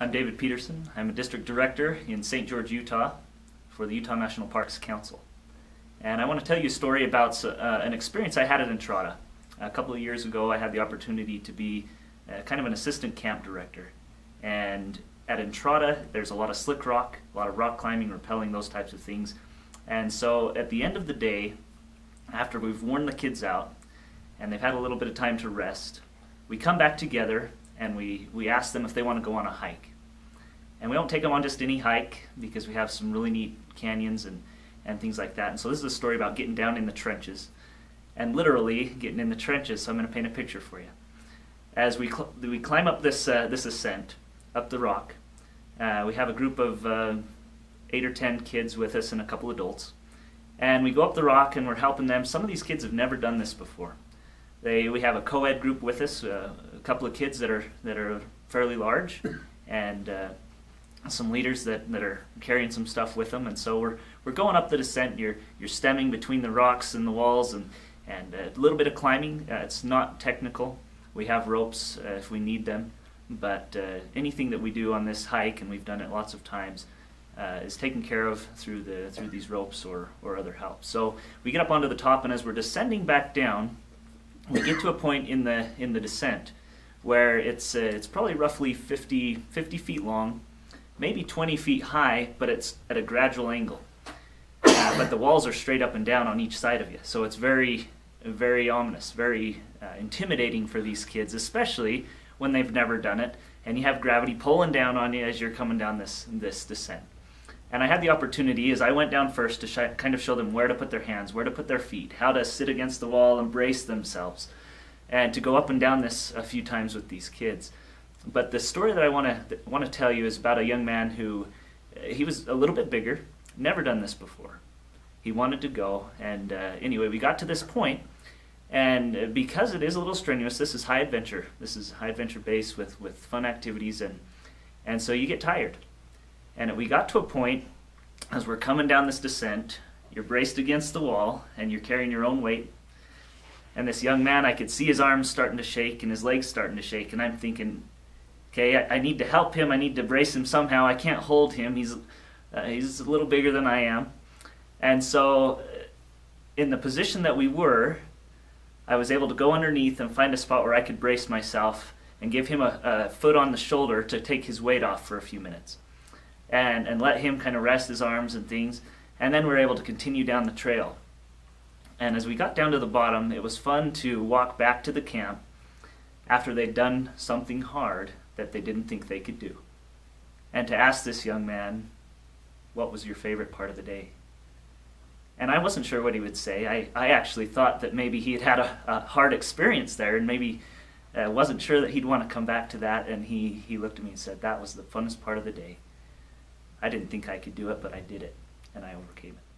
I'm David Peterson. I'm a district director in St. George, Utah for the Utah National Parks Council. And I want to tell you a story about an experience I had at Entrada. A couple of years ago I had the opportunity to be kind of an assistant camp director. And at Entrada there's a lot of slick rock, a lot of rock climbing, rappelling, those types of things. And so at the end of the day, after we've worn the kids out and they've had a little bit of time to rest, we come back together and we ask them if they want to go on a hike. And we don't take them on just any hike because we have some really neat canyons and things like that. And so this is a story about getting down in the trenches and literally getting in the trenches. So I'm going to paint a picture for you. As we climb up this ascent up the rock, we have a group of 8 or 10 kids with us and a couple adults. And we go up the rock and we're helping them. Some of these kids have never done this before. We have a co-ed group with us, a couple of kids that are fairly large, and some leaders that are carrying some stuff with them. And so we're going up the descent. You're stemming between the rocks and the walls and a little bit of climbing. It's not technical. We have ropes if we need them, but anything that we do on this hike, and we've done it lots of times, is taken care of through these ropes or other help. So we get up onto the top, and as we're descending back down, we get to a point in the descent where it's probably roughly 50 feet long, maybe 20 feet high, but it's at a gradual angle. But the walls are straight up and down on each side of you, so it's very, very ominous, very intimidating for these kids, especially when they've never done it, and you have gravity pulling down on you as you're coming down this descent. And I had the opportunity, as I went down first, to kind of show them where to put their hands, where to put their feet, how to sit against the wall and brace themselves, and to go up and down this a few times with these kids. But the story that I want to tell you is about a young man who, he was a little bit bigger, never done this before. He wanted to go, and anyway, we got to this point, and because it is a little strenuous, this is high adventure. This is high adventure base with fun activities, and so you get tired. And we got to a point, as we're coming down this descent, you're braced against the wall, and you're carrying your own weight. And this young man, I could see his arms starting to shake and his legs starting to shake, and I'm thinking, okay, I need to help him, I need to brace him somehow, I can't hold him, he's a little bigger than I am. And so, in the position that we were, I was able to go underneath and find a spot where I could brace myself and give him a foot on the shoulder to take his weight off for a few minutes. And let him kind of rest his arms and things, and then we were able to continue down the trail. And as we got down to the bottom, it was fun to walk back to the camp after they'd done something hard that they didn't think they could do, and to ask this young man, what was your favorite part of the day? And I wasn't sure what he would say. I actually thought that maybe he had a hard experience there, and maybe wasn't sure that he'd want to come back to that, and he looked at me and said, that was the funnest part of the day. I didn't think I could do it, but I did it, and I overcame it.